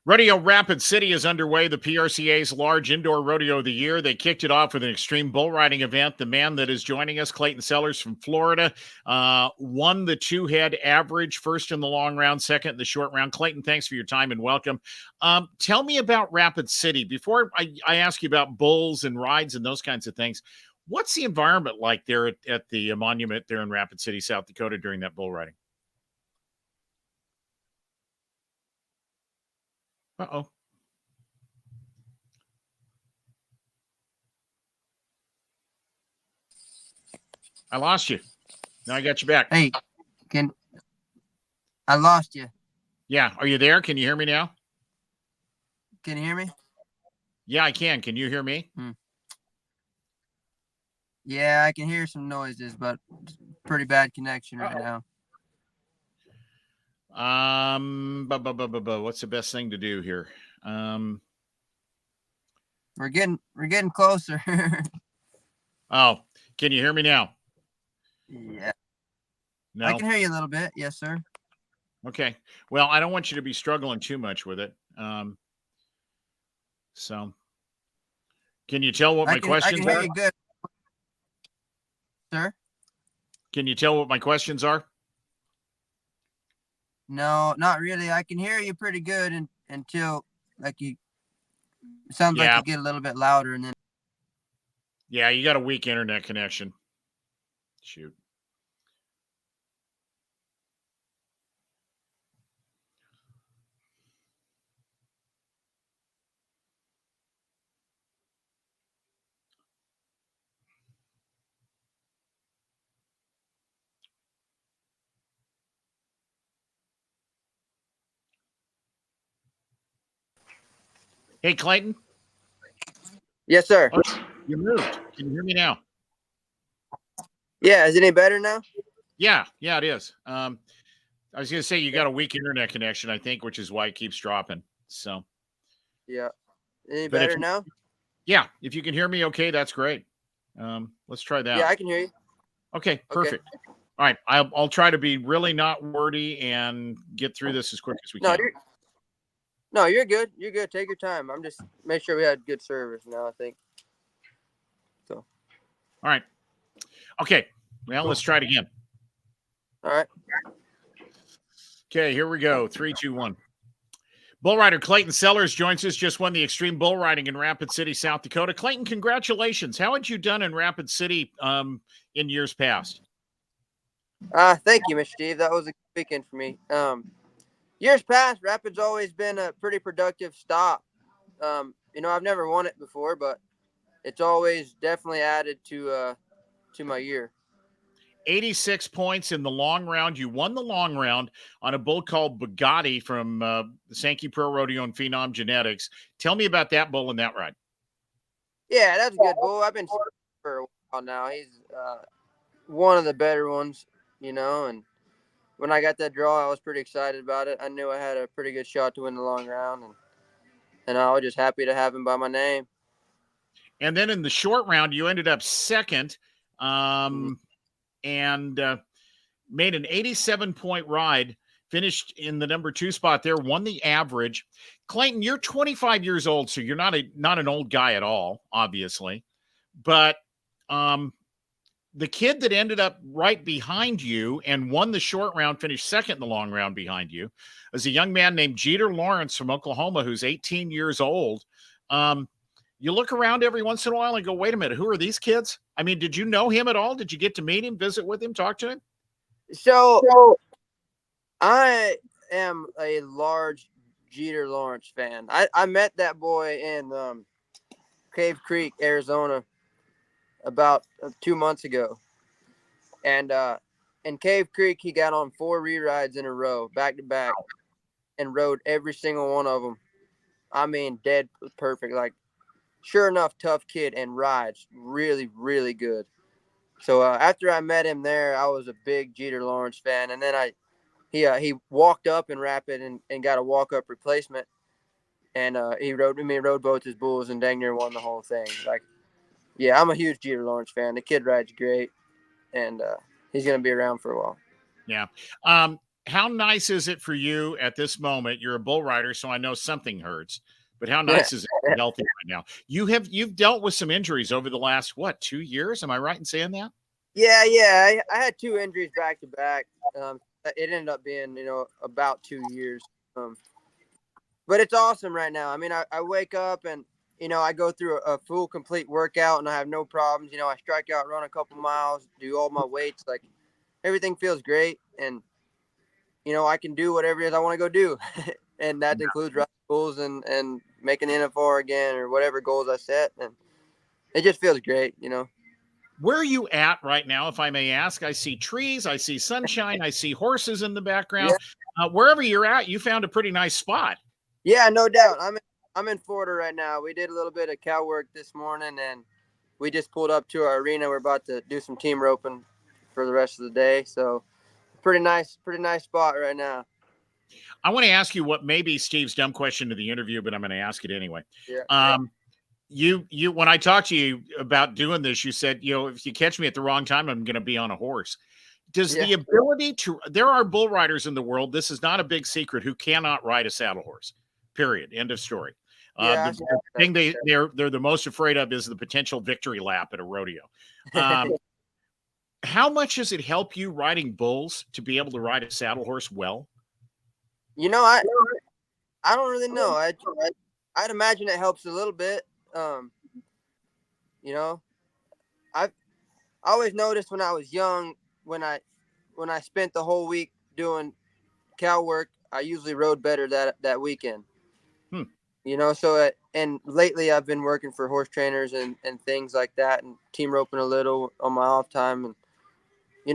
Rodeo Rapid City is underway, the PRCA's large indoor rodeo of the year. They kicked it off with an extreme bull riding event. The man that is joining us, Clayton Sellars from Florida, won the two-head average, first in the long round, second in the short round. Clayton, thanks for your time and welcome. Tell me about Rapid City. Before I ask you about bulls and rides and those kinds of things, what's the environment like there at the monument there in Rapid City, South Dakota during that bull riding? Uh-oh. I lost you. Now I got you back. Hey, I lost you. Yeah. Are you there? Can you hear me now? Can you hear me? Yeah, I can. Can you hear me? Yeah, I can hear some noises, but pretty bad connection right now. What's the best thing to do here? We're getting closer. Oh, can you hear me now? Yeah. No. I can hear you a little bit. Yes, sir. Okay. Well, I don't want you to be struggling too much with it. So can you tell what my questions are? I can hear are? you good. Sir? Can you tell what my questions are? No, not really. I can hear you pretty good until like it sounds like you get a little bit louder and then. Yeah, you got a weak internet connection. Shoot. Hey, Clayton. Yes, sir. Oh, you moved. Can you hear me now? Yeah. Is it any better now? Yeah, it is. I was going to say you got a weak internet connection, I think, which is why it keeps dropping. So. Yeah. Any better now? Yeah. If you can hear me okay, that's great. Let's try that. Yeah, I can hear you. Okay, perfect. Okay. All right. I'll try to be really not wordy and get through this as quick as we can. You're good. You're good. Take your time. I'm just make sure we had good service now, I think. So. All right. Okay. Well, let's try it again. All right. Okay, here we go. 3, 2, 1. Bull rider Clayton Sellars joins us. Just won the Extreme Bull Riding in Rapid City, South Dakota. Clayton, congratulations. How had you done in Rapid City in years past? Thank you, Mr. Steve. That was a good weekend for me. Years past, Rapid's always been a pretty productive stop. I've never won it before, but it's always definitely added to my year. 86 points in the long round. You won the long round on a bull called Bugatti from the Sankey Pro Rodeo and Phenom Genetics. Tell me about that bull and that ride. Yeah, that's a good bull. I've been for a while now. He's one of the better ones, and when I got that draw, I was pretty excited about it. I knew I had a pretty good shot to win the long round, and I was just happy to have him by my name. And then in the short round, you ended up second and made an 87-point ride, finished in the number 2 spot there, won the average. Clayton, you're 25 years old, so you're not an old guy at all, obviously. But the kid that ended up right behind you and won the short round, finished second in the long round behind you, is a young man named Jeter Lawrence from Oklahoma, who's 18 years old. You look around every once in a while and go, wait a minute, who are these kids? I mean, did you know him at all? Did you get to meet him, visit with him, talk to him? So I am a large Jeter Lawrence fan. I met that boy in Cave Creek, Arizona, about 2 months ago. And in Cave Creek, he got on 4 re-rides in a row, back to back, and rode every single one of them. I mean, dead perfect. Like, sure enough, tough kid and rides really, really good. So after I met him there, I was a big Jeter Lawrence fan. And then he walked up in Rapid and got a walk-up replacement. And he rode with me, rode both his bulls, and dang near won the whole thing. Like, yeah, I'm a huge Jeter Lawrence fan. The kid rides great, and he's going to be around for a while. Yeah. how nice is it for you at this moment? You're a bull rider, so I know something hurts. But how nice is it to be healthy right now? You've dealt with some injuries over the last 2 years? Am I right in saying that? Yeah. I had 2 injuries back to back. It ended up being, about 2 years. But it's awesome right now. I mean, I wake up and, I go through a full complete workout and I have no problems. I strike out, run a couple miles, do all my weights. Like everything feels great. And, I can do whatever it is I want to go do. And that includes riding bulls and making NFR again or whatever goals I set. And it just feels great. Where are you at right now, if I may ask? I see trees, I see sunshine, I see horses in the background. Yeah. Wherever you're at, you found a pretty nice spot. Yeah, no doubt. I'm in Florida right now. We did a little bit of cow work this morning, and we just pulled up to our arena. We're about to do some team roping for the rest of the day. So pretty nice spot right now. I want to ask you what may be Steve's dumb question to the interview, but I'm going to ask it anyway. Yeah. You when I talked to you about doing this, you said, if you catch me at the wrong time, I'm going to be on a horse. Does the ability to, there are bull riders in the world, this is not a big secret, who cannot ride a saddle horse, period, end of story. The thing they're the most afraid of is the potential victory lap at a rodeo. How much does it help you riding bulls to be able to ride a saddle horse well? I don't really know. I'd imagine it helps a little bit. I always noticed when I was young, when I spent the whole week doing cow work, I usually rode better that weekend. And lately I've been working for horse trainers and things like that and team roping a little on my off time. And,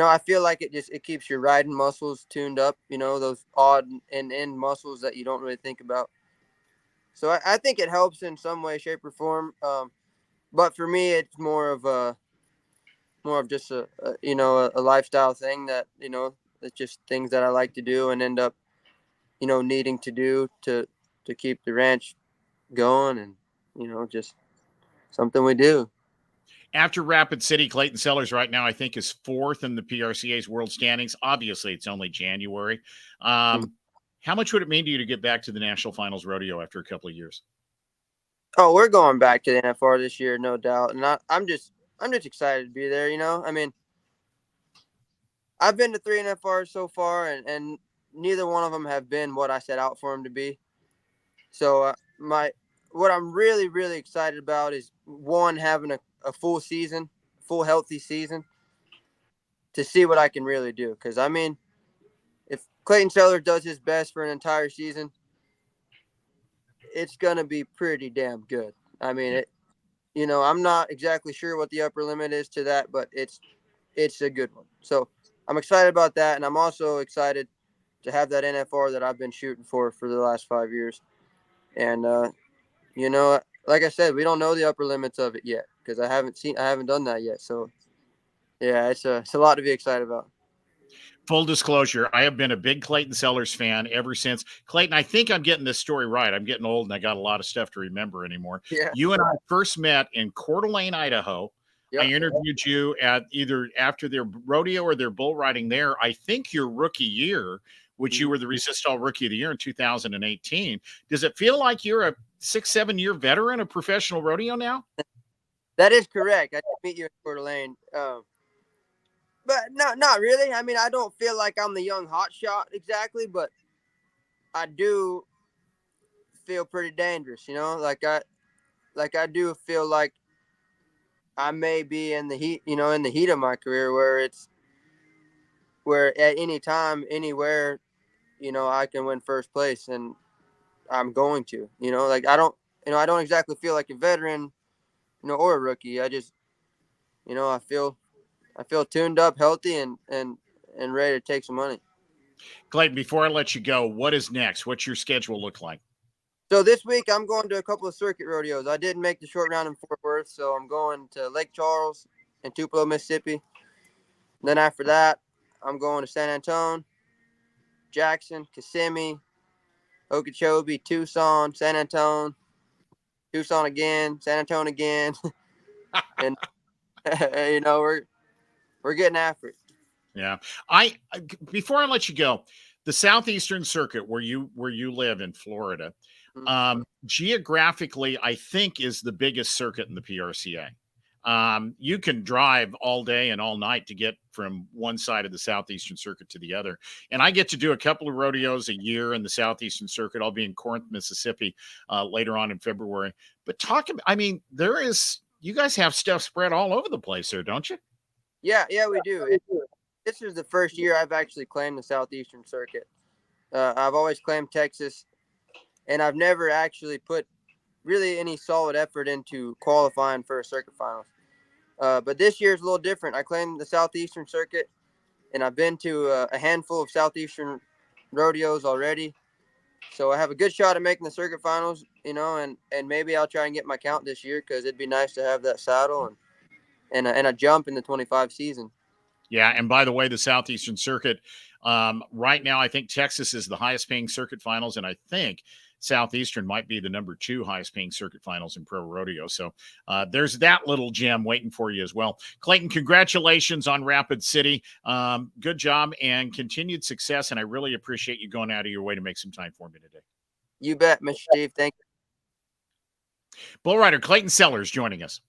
I feel like it keeps your riding muscles tuned up, those odd and end muscles that you don't really think about. So I think it helps in some way, shape or form. But for me, it's more of just a lifestyle thing that, it's just things that I like to do and end up, needing to do to keep the ranch going and, just something we do. After Rapid City, Clayton Sellars right now, I think, is 4th in the PRCA's world standings. Obviously, it's only January. How much would it mean to you to get back to the National Finals Rodeo after a couple of years? Oh, we're going back to the NFR this year, no doubt. And I'm just excited to be there. I mean, I've been to 3 NFRs so far, and neither one of them have been what I set out for them to be. So what I'm really, really excited about is, one, having a full season, full healthy season, to see what I can really do. Because, I mean, if Clayton Sellars does his best for an entire season, it's going to be pretty damn good. I mean, I'm not exactly sure what the upper limit is to that, but it's a good one. So I'm excited about that. And I'm also excited to have that NFR that I've been shooting for the last 5 years. And, like I said, we don't know the upper limits of it yet because I haven't done that yet. So yeah, it's a lot to be excited about. Full disclosure, I have been a big Clayton Sellars fan ever since. Clayton, I think I'm getting this story right. I'm getting old and I got a lot of stuff to remember anymore. Yeah. You and I first met in Coeur d'Alene, Idaho. Yep. I interviewed you at either after their rodeo or their bull riding there. I think your rookie year, which you were the Resistol Rookie of the Year in 2018. Does it feel like you're a 6-7 year veteran of professional rodeo now? That is correct. I did meet you in Coeur d'Alene. But not really. I mean, I don't feel like I'm the young hotshot exactly, but I do feel pretty dangerous. Like I do feel like I may be in the heat. In the heat of my career, where at any time, anywhere, I can win first place, and I'm going to. Like I don't exactly feel like a veteran, or a rookie. I just, I feel tuned up, healthy, and ready to take some money. Clayton, before I let you go, what is next? What's your schedule look like? So this week I'm going to a couple of circuit rodeos. I didn't make the short round in Fort Worth, so I'm going to Lake Charles and Tupelo, Mississippi. And then after that, I'm going to San Antonio, Jackson, Kissimmee, Okeechobee, Tucson, San Antonio, Tucson again, San Antonio again. And we're getting after it. Yeah. Before I let you go, the Southeastern Circuit where you live in Florida, geographically, I think is the biggest circuit in the PRCA. You can drive all day and all night to get from one side of the Southeastern Circuit to the other. And I get to do a couple of rodeos a year in the Southeastern Circuit. I'll be in Corinth, Mississippi later on in February. But you guys have stuff spread all over the place there, don't you? Yeah, we do. This is the first year I've actually claimed the Southeastern Circuit. I've always claimed Texas, and I've never actually put really any solid effort into qualifying for a circuit finals. But this year is a little different. I claimed the Southeastern Circuit, and I've been to a handful of Southeastern rodeos already. So I have a good shot at making the circuit finals, and maybe I'll try and get my count this year because it'd be nice to have that saddle and a jump in the 25 season. Yeah, and by the way, the Southeastern Circuit, right now, I think Texas is the highest paying circuit finals, and I think Southeastern might be the number 2 highest paying circuit finals in pro rodeo. So there's that little gem waiting for you as well. Clayton, congratulations on Rapid City. Good job and continued success, and I really appreciate you going out of your way to make some time for me today. You bet, Mr. Steve. Thank you. Bull rider Clayton Sellars joining us.